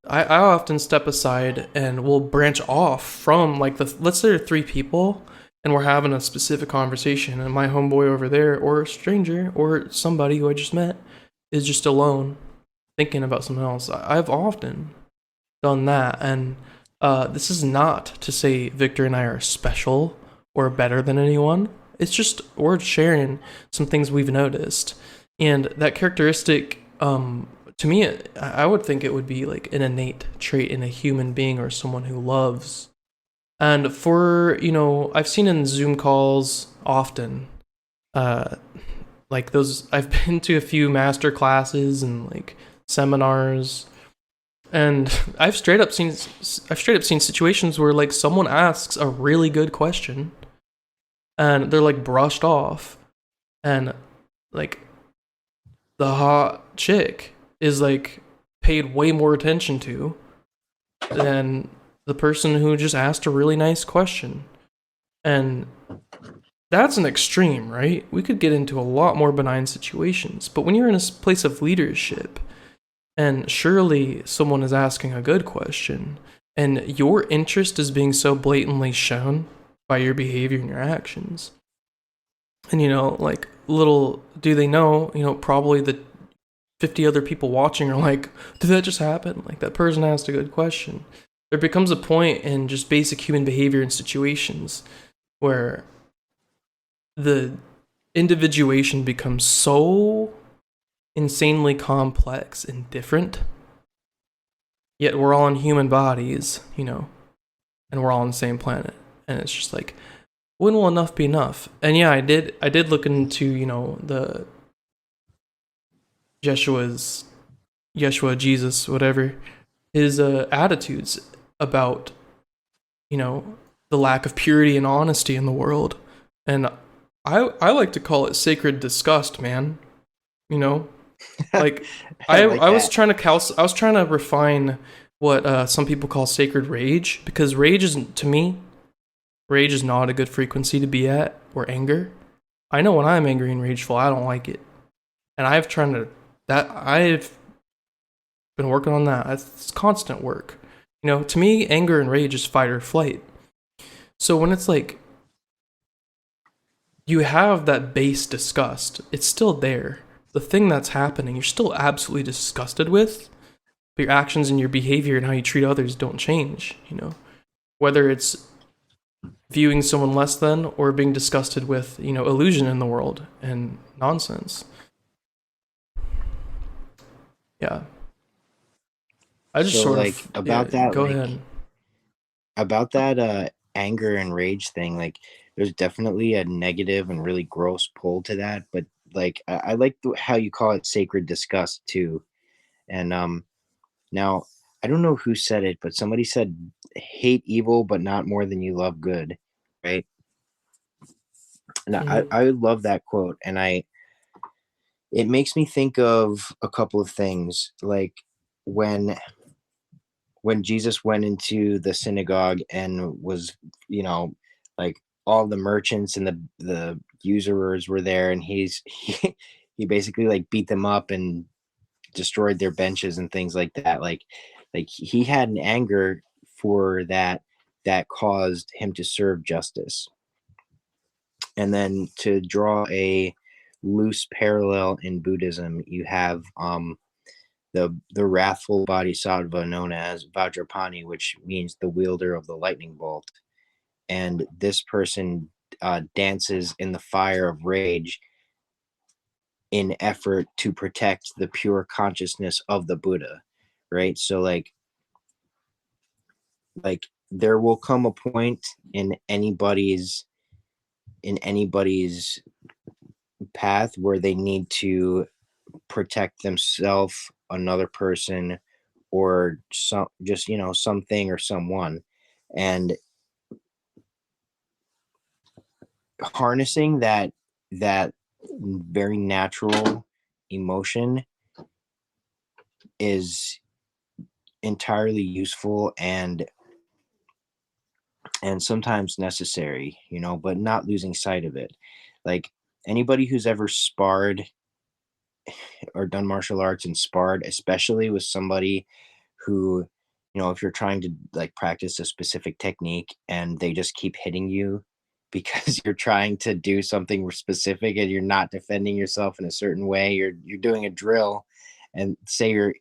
I often step aside and will branch off from like let's say there are three people and we're having a specific conversation and my homeboy over there or a stranger or somebody who I just met is just alone thinking about something else. I've often done that. And this is not to say Victor and I are special or better than anyone. It's just we're sharing some things we've noticed. And that characteristic, to me, I would think it would be like an innate trait in a human being or someone who loves. And for, I've seen in Zoom calls often, uh, like those, I've been to a few master classes and like seminars, and I've straight up seen situations where like someone asks a really good question and they're like brushed off, and like the hot chick is like paid way more attention to than the person who just asked a really nice question. And that's an extreme, right? We could get into a lot more benign situations, but when you're in a place of leadership, and surely someone is asking a good question, and your interest is being so blatantly shown by your behavior and your actions. And, like, little do they know, probably the 50 other people watching are like, did that just happen? Like, that person asked a good question. There becomes a point in just basic human behavior in situations where the individuation becomes so insanely complex and different yet we're all in human bodies, and we're all on the same planet. And it's just like, when will enough be enough? And yeah, I did look into, the Yeshua, Jesus, whatever, his attitudes about, you know, the lack of purity and honesty in the world. And I like to call it sacred disgust, man. You know, like I I like I was that. trying to I was trying to refine what some people call sacred rage, because rage isn't, to me, rage is not a good frequency to be at, or anger. I know when I'm angry and rageful, I don't like it, and I've been working on that. It's constant work. To me, anger and rage is fight or flight. So when it's like you have that base disgust, it's still there. The thing that's happening, you're still absolutely disgusted with, but your actions and your behavior and how you treat others don't change. Whether it's viewing someone less than, or being disgusted with, illusion in the world and nonsense. Yeah. I just So sort like of, yeah, go ahead. about that anger and rage thing, like there's definitely a negative and really gross pull to that, but like I like how you call it sacred disgust too. And now I don't know who said it, but somebody said hate evil but not more than you love good, right? And Mm-hmm. I love that quote, and I it makes me think of a couple of things, like when Jesus went into the synagogue and was, you know, like all the merchants and the usurers were there, and he basically like beat them up and destroyed their benches and things like that. Like he had an anger for that that caused him to serve justice. And then to draw a loose parallel in Buddhism, you have the wrathful bodhisattva known as Vajrapani, which means the wielder of the lightning bolt. And this person dances in the fire of rage in effort to protect the pure consciousness of the Buddha, right? So like there will come a point in anybody's path where they need to protect themselves, another person, or some just something or someone, and harnessing that very natural emotion is entirely useful and sometimes necessary, but not losing sight of it. Like anybody who's ever sparred or done martial arts and sparred, especially with somebody who, if you're trying to like practice a specific technique and they just keep hitting you because you're trying to do something specific and you're not defending yourself in a certain way, you're doing a drill, and say you're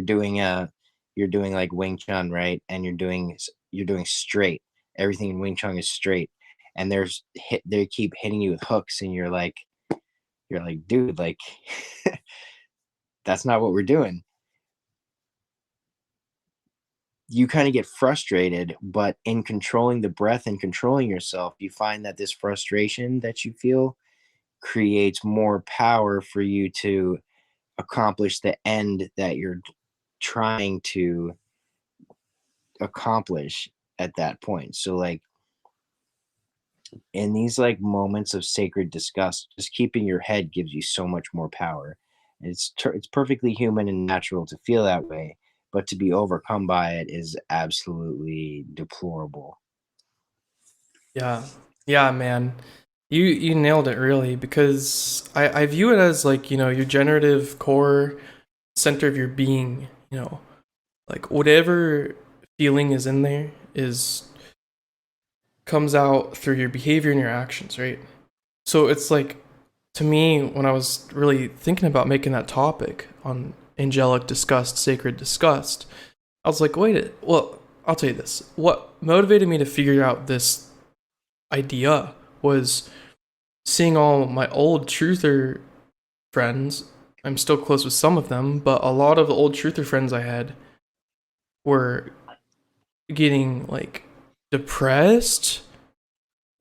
doing like Wing Chun, right? And you're doing straight. Everything in Wing Chun is straight, and they keep hitting you with hooks, and you're like, dude, like that's not what we're doing. You kind of get frustrated, but in controlling the breath and controlling yourself, you find that this frustration that you feel creates more power for you to accomplish the end that you're trying to accomplish at that point. So like in these like moments of sacred disgust, just keeping your head gives you so much more power. It's perfectly human and natural to feel that way, but to be overcome by it is absolutely deplorable. Yeah. Yeah, man. You nailed it, really, because I view it as like, your generative core center of your being, like whatever feeling is in there is comes out through your behavior and your actions, right? So it's like, to me, when I was really thinking about making that topic on angelic disgust, sacred disgust, I was like, well, I'll tell you this. What motivated me to figure out this idea was seeing all my old truther friends. I'm still close with some of them, but a lot of the old truther friends I had, were getting like depressed,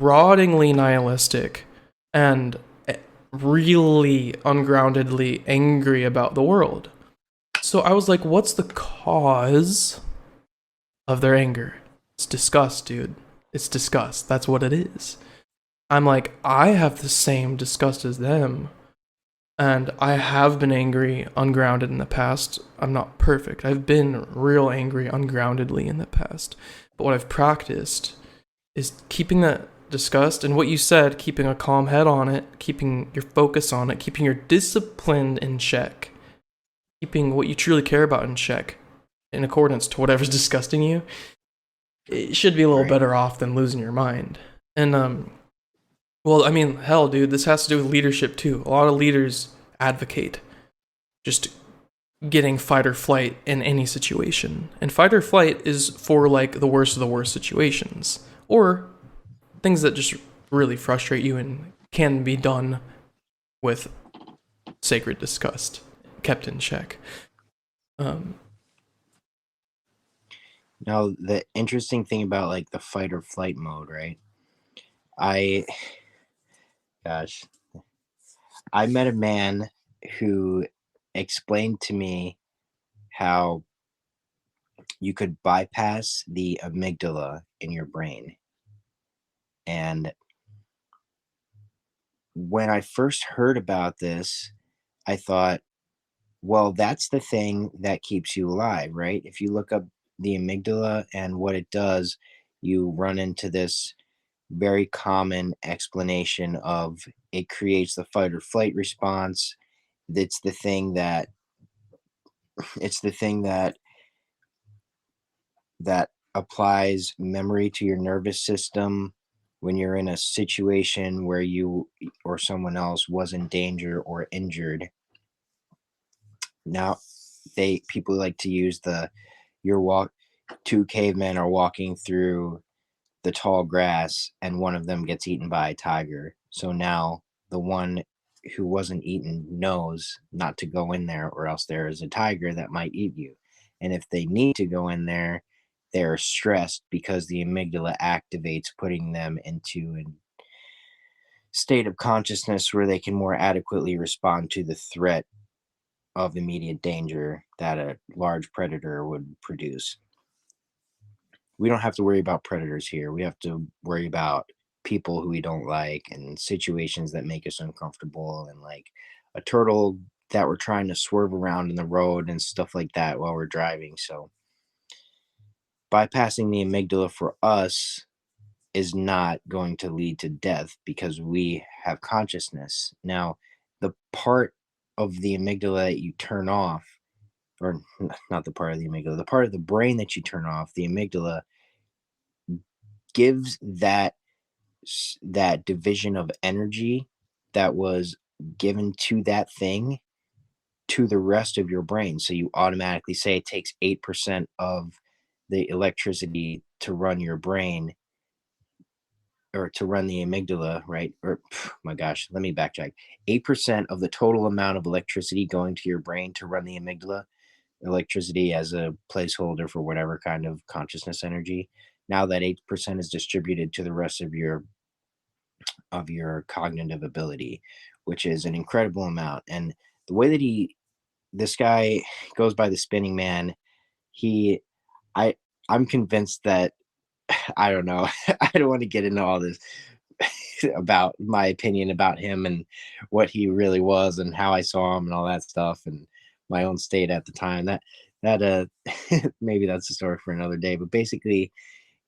rottingly nihilistic, and really ungroundedly angry about the world. So I was like, what's the cause of their anger? It's disgust, dude. It's disgust. That's what it is. I'm like, I have the same disgust as them. And I have been angry, ungrounded in the past. I'm not perfect. I've been real angry, ungroundedly in the past. But what I've practiced is keeping that disgust and what you said, keeping a calm head on it, keeping your focus on it, keeping your discipline in check, keeping what you truly care about in check in accordance to whatever's disgusting you. It should be a little Right. better off than losing your mind. And well, I mean, hell, dude, this has to do with leadership too. A lot of leaders advocate just getting fight or flight in any situation. And fight or flight is for like the worst of the worst situations or things that just really frustrate you and can be done with sacred disgust kept in check. Now, the interesting thing about like the fight or flight mode, right? I, gosh, I met a man who explained to me how you could bypass the amygdala in your brain. And when I first heard about this, I thought, well, that's the thing that keeps you alive, right? If you look up the amygdala and what it does, you run into this very common explanation of it creates the fight or flight response. It's the thing that it's the thing that applies memory to your nervous system when you're in a situation where you or someone else was in danger or injured. Now, they people like to use the your walk two cavemen are walking through the tall grass and one of them gets eaten by a tiger. So now the one who wasn't eaten knows not to go in there or else there is a tiger that might eat you. And if they need to go in there, they're stressed because the amygdala activates, putting them into a state of consciousness where they can more adequately respond to the threat of immediate danger that a large predator would produce. We don't have to worry about predators here. We have to worry about people who we don't like and situations that make us uncomfortable and like a turtle that we're trying to swerve around in the road and stuff like that while we're driving. So bypassing the amygdala for us is not going to lead to death because we have consciousness. Now, the part of the amygdala that you turn off, or not the part of the amygdala, the part of the brain that you turn off, the amygdala gives that division of energy that was given to that thing to the rest of your brain. So you automatically say it takes 8% of the electricity to run your brain or to run the amygdala, right? Or my gosh, let me backtrack. 8% of the total amount of electricity going to your brain to run the amygdala, electricity as a placeholder for whatever kind of consciousness energy. Now that 8% is distributed to the rest of your cognitive ability, which is an incredible amount. And the way that this guy goes by the spinning man, he, I, I'm convinced that I don't know. I don't want to get into all this about my opinion about him and what he really was and how I saw him and all that stuff and my own state at the time. That maybe that's a story for another day. But basically,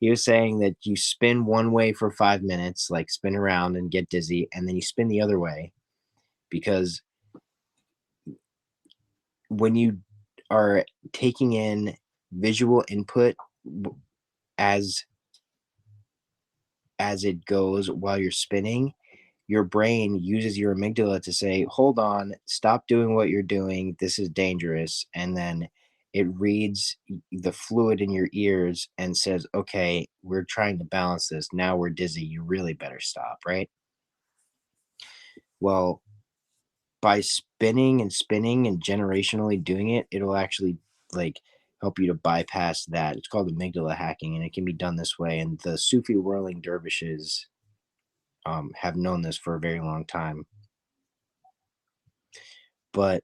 he was saying that you spin one way for 5 minutes, like spin around and get dizzy, and then you spin the other way because when you are taking in visual input as as it goes while you're spinning, your brain uses your amygdala to say, hold on, stop doing what you're doing. This is dangerous. And then it reads the fluid in your ears and says, okay, we're trying to balance this. Now we're dizzy. You really better stop, right? Well, by spinning and spinning and generationally doing it, it'll actually like help you to bypass that. It's called amygdala hacking, and it can be done this way. And the Sufi whirling dervishes have known this for a very long time. But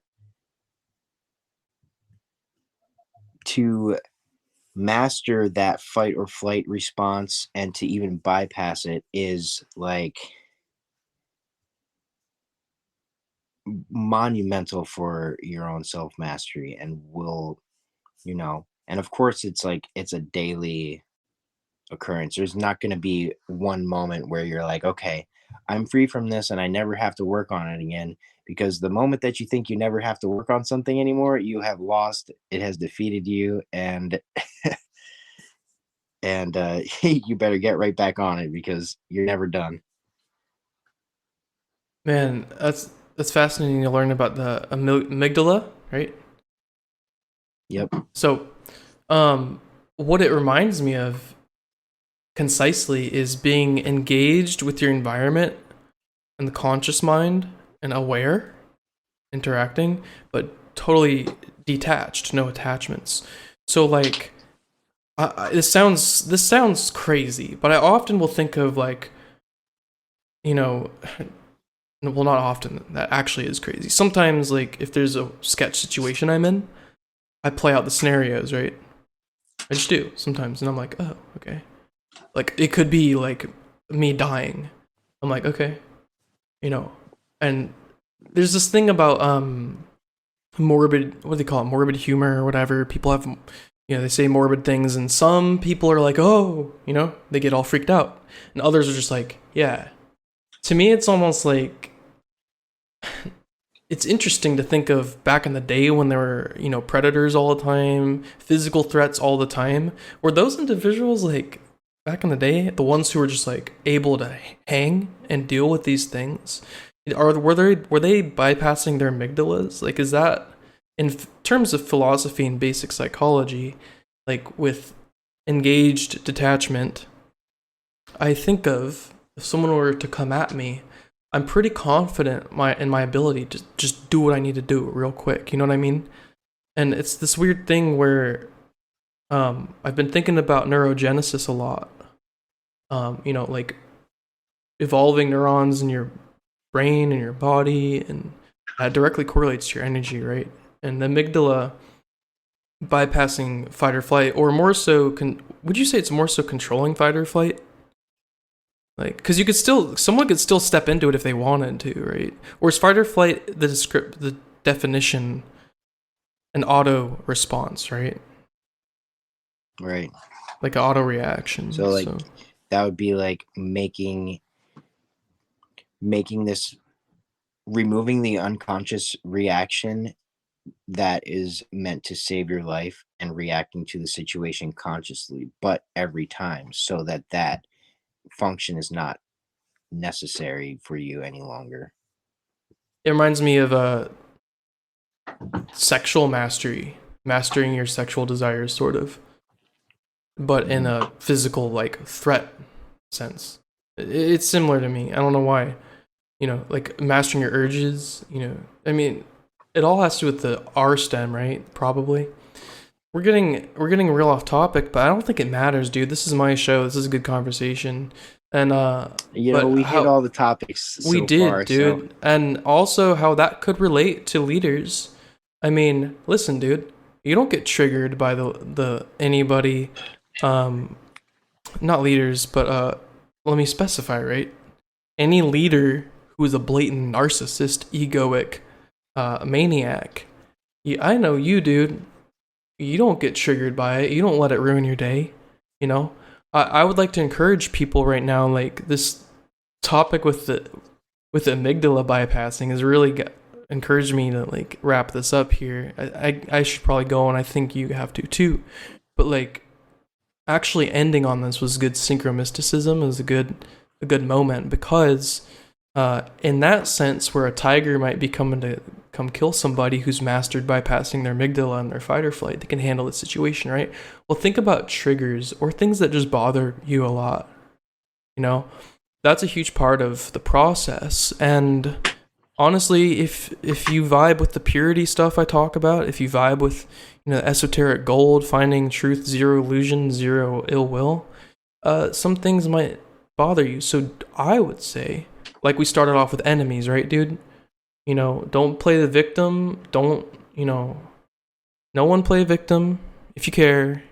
to master that fight or flight response and to even bypass it is like monumental for your own self mastery, and will, and of course it's like it's a daily occurrence. There's not going to be one moment where you're like, okay, I'm free from this and I never have to work on it again, because the moment that you think you never have to work on something anymore, you have lost. It has defeated you, and you better get right back on it, because you're never done. Man, that's fascinating to learn about the amygdala, right? Yep. So, what it reminds me of concisely is being engaged with your environment and the conscious mind and aware, interacting, but totally detached, no attachments. So like, this sounds crazy, but I often will think of like, well, not often. That actually is crazy. Sometimes, like, if there's a sketch situation I'm in, I play out the scenarios, right? I just do sometimes, and I'm like, oh, okay. Like, it could be like me dying. I'm like, okay, and there's this thing about morbid, what do they call it, morbid humor or whatever. People have, they say morbid things, and some people are like, oh, they get all freaked out, and others are just like, yeah. To me, it's almost like, it's interesting to think of back in the day when there were, predators all the time, physical threats all the time. Were those individuals, like, back in the day, the ones who were just, like, able to hang and deal with these things? Were they bypassing their amygdalas? Like, is that, in terms of philosophy and basic psychology, like, with engaged detachment, I think of, if someone were to come at me, I'm pretty confident in my ability to just do what I need to do real quick. You know what I mean? And it's this weird thing where I've been thinking about neurogenesis a lot. Like evolving neurons in your brain and your body, and that directly correlates to your energy, right? And the amygdala bypassing fight or flight, or more so, would you say it's more so controlling fight or flight? Like, because someone could still step into it if they wanted to, right? Or is fight or flight the definition, an auto response, right? Right. Like an auto reaction. So like that would be like making this, removing the unconscious reaction that is meant to save your life, and reacting to the situation consciously, but every time, so that function is not necessary for you any longer. It reminds me of sexual mastery, mastering your sexual desires, sort of, but in a physical, like, threat sense. It's similar to me. I don't know why. Like mastering your urges. I mean, it all has to do with the R stem, right? Probably. We're getting real off topic, but I don't think it matters, dude. This is my show. This is a good conversation. And we hit all the topics so we did, far, dude. so. And also how that could relate to leaders. I mean, listen, dude. You don't get triggered by the anybody, not leaders, but let me specify, right? Any leader who is a blatant narcissist, egoic, maniac. I know you, dude. You don't get triggered by it. You don't let it ruin your day. I would like to encourage people right now, like, this topic with the amygdala bypassing has really encouraged me to, like, wrap this up here. I should probably go, and I think you have to too. But, like, actually ending on this was good synchromysticism. It was a good moment, because in that sense, where a tiger might be coming to come kill somebody who's mastered bypassing their amygdala and their fight or flight, they can handle the situation, right? Well, think about triggers or things that just bother you a lot. That's a huge part of the process. And honestly, if you vibe with the purity stuff I talk about, if you vibe with, esoteric gold, finding truth, zero illusion, zero ill will, some things might bother you. So I would say, like we started off with enemies, right, dude? Don't play the victim. Don't, no one play victim if you care.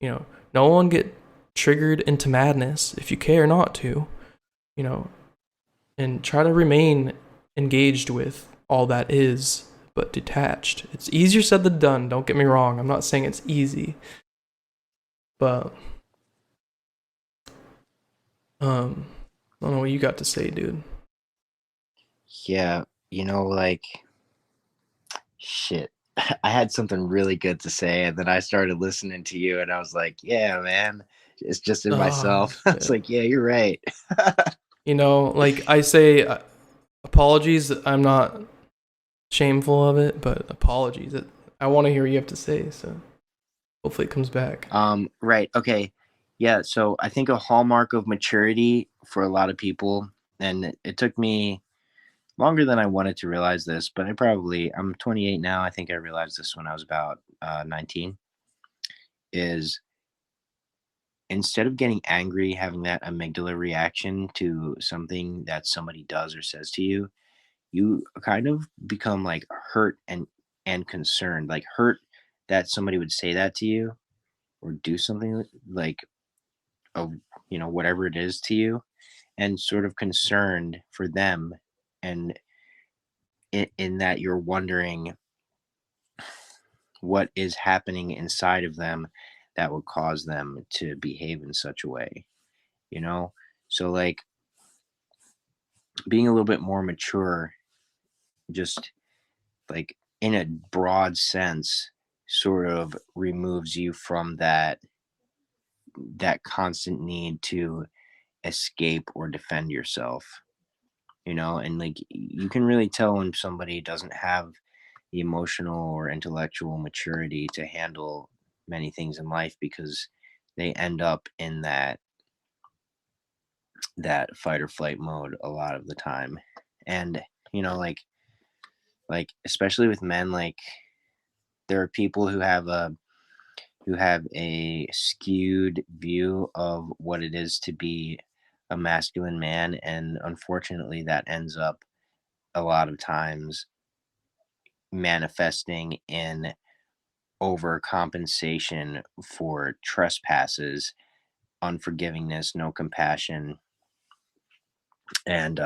No one get triggered into madness if you care not to, you know, and try to remain engaged with all that is, but detached. It's easier said than done, don't get me wrong. I'm not saying it's easy. But I don't know what you got to say, dude. Yeah, like shit. I had something really good to say, and then I started listening to you, and I was like, yeah, man, it's just in Oh, myself. I was shit. like, yeah, you're right. Like I say, apologies. I'm not shameful of it, but apologies. I want to hear what you have to say, so hopefully it comes back. Right. Okay. Yeah. So I think a hallmark of maturity for a lot of people, and it took me longer than I wanted to realize this, but I'm 28 now. I think I realized this when I was about 19, is instead of getting angry, having that amygdala reaction to something that somebody does or says to you, you kind of become like hurt and concerned, like hurt that somebody would say that to you or do something like of whatever it is to you, and sort of concerned for them, and in that you're wondering what is happening inside of them that would cause them to behave in such a way, you know? So, like, being a little bit more mature, just like in a broad sense, sort of removes you from that constant need to escape or defend yourself, and like you can really tell when somebody doesn't have the emotional or intellectual maturity to handle many things in life, because they end up in that fight or flight mode a lot of the time. And like especially with men, like there are people who have a skewed view of what it is to be a masculine man, and unfortunately that ends up a lot of times manifesting in overcompensation for trespasses, unforgivingness, no compassion, and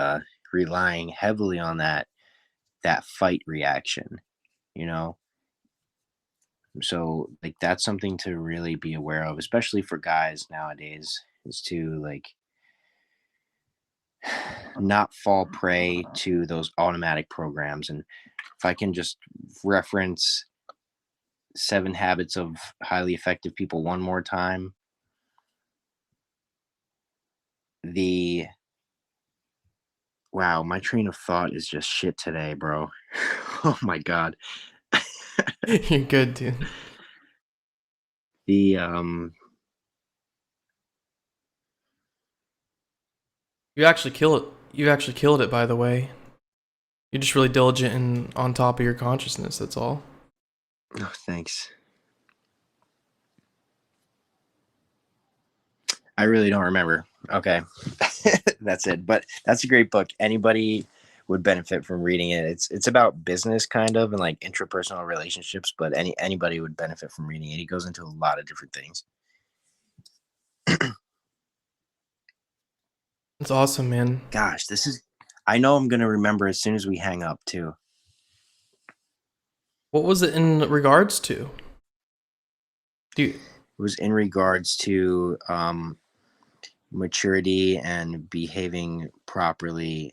relying heavily on that fight reaction, you know. So like that's something to really be aware of, especially for guys nowadays, is to like not fall prey to those automatic programs. And if I can just reference Seven Habits of Highly Effective People one more time, the wow, my train of thought is just shit today, bro. Oh my god. You're good, dude. The You actually kill it. You actually killed it, by the way. You're just really diligent and on top of your consciousness. That's all. oh, thanks. I really don't remember. Okay. That's it. But that's a great book. Anybody would benefit from reading it. It's about business kind of and like intrapersonal relationships, but anybody would benefit from reading it. He goes into a lot of different things. That's awesome, man. Gosh, I know I'm gonna remember as soon as we hang up too. What was it in regards to? Dude, It was in regards to maturity and behaving properly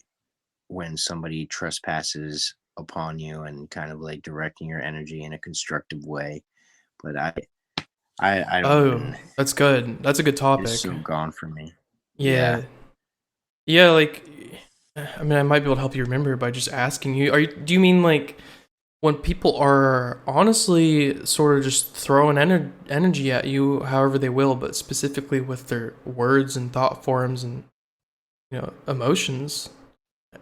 when somebody trespasses upon you, and kind of like directing your energy in a constructive way. But I don't oh, even. that's good. That's a good It's topic. so gone from me. Yeah. Yeah. Yeah, like, I mean, I might be able to help you remember by just asking you. Do you mean like when people are honestly sort of just throwing energy at you however they will, but specifically with their words and thought forms and, emotions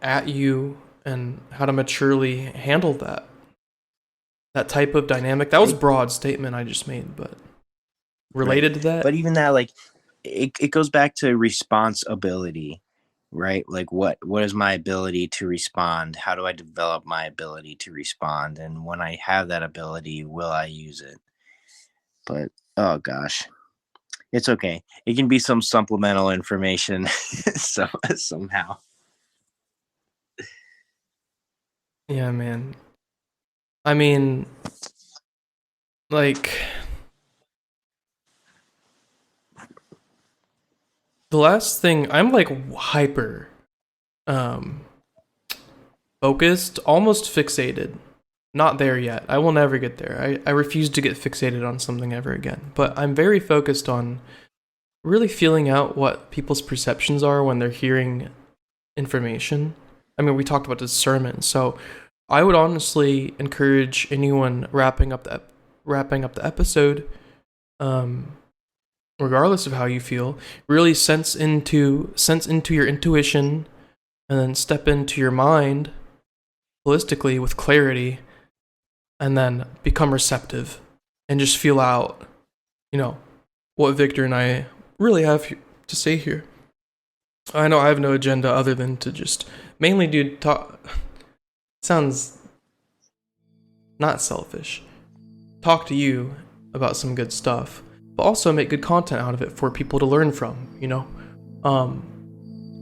at you and how to maturely handle that type of dynamic. That was a broad statement I just made, but related to that. But even that, like, it goes back to responsibility, right? Like, what is my ability to respond? How do I develop my ability to respond? And when I have that ability, will I use it? But oh gosh, it's okay. It can be some supplemental information, so somehow. Yeah, man. I mean, like, the last thing, I'm like hyper focused, almost fixated. Not there yet. I will never get there. I refuse to get fixated on something ever again. But I'm very focused on really feeling out what people's perceptions are when they're hearing information. I mean, we talked about discernment, so I would honestly encourage anyone wrapping up the episode, regardless of how you feel, really sense into your intuition, and then step into your mind holistically with clarity, and then become receptive and just feel out, what Victor and I really have to say here. I know I have no agenda other than to just mainly, dude, talk. Sounds not selfish. Talk to you about some good stuff, but also make good content out of it for people to learn from,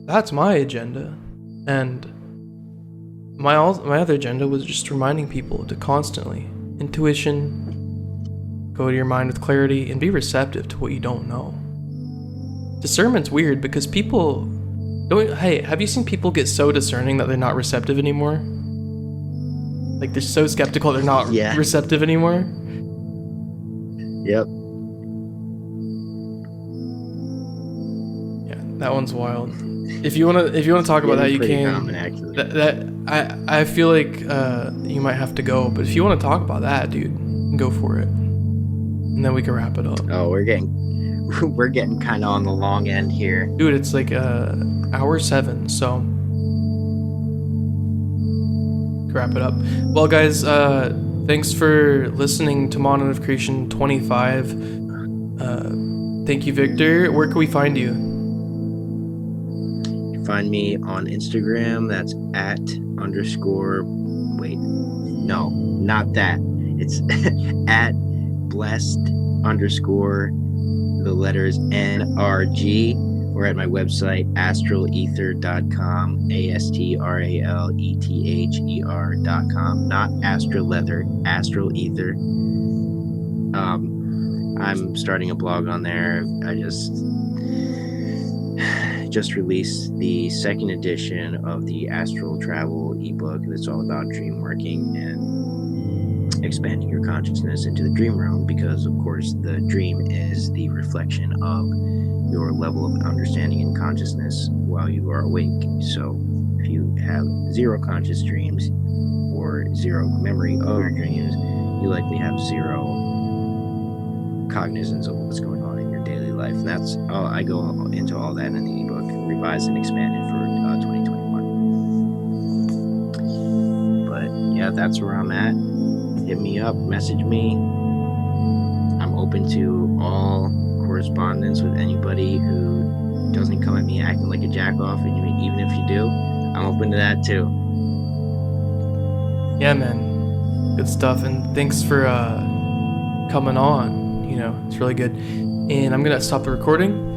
That's my agenda. And my other agenda was just reminding people to constantly intuition, go to your mind with clarity, and be receptive to what you don't know. Discernment's weird because people don't. Hey, have you seen people get so discerning that they're not receptive anymore? Like, they're so skeptical they're not receptive anymore. Yep. Yeah, that one's wild. If you wanna talk about that, you can. Common, actually. I feel like you might have to go, but if you want to talk about that, dude, go for it, and then we can wrap it up. Oh, we're getting kind of on the long end here, dude. It's like hour 7, so wrap it up. Well, guys, thanks for listening to Modern of Creation 25. Thank you, Victor. Where can we find you? Find me on Instagram. That's wait, no, not that. It's at blessed_ the letters NRG, or at my website astralether.com, ASTRALETHER.com, not Astraleather, Astralether. I'm starting a blog on there. I just released the 2nd edition of the Astral Travel ebook that's all about dream working and expanding your consciousness into the dream realm, because of course the dream is the reflection of your level of understanding and consciousness while you are awake. So if you have 0 conscious dreams or 0 memory of your dreams, you likely have 0 cognizance of what's going on in your daily life. And that's all. I go into all that in the ebook, revised and expanded for 2021. But yeah, that's where I'm at. Hit me up, message me. I'm open to all correspondence with anybody who doesn't come at me acting like a jack off, and even if you do, I'm open to that too. Yeah, man, good stuff, and thanks for coming on. It's really good. And I'm gonna stop the recording.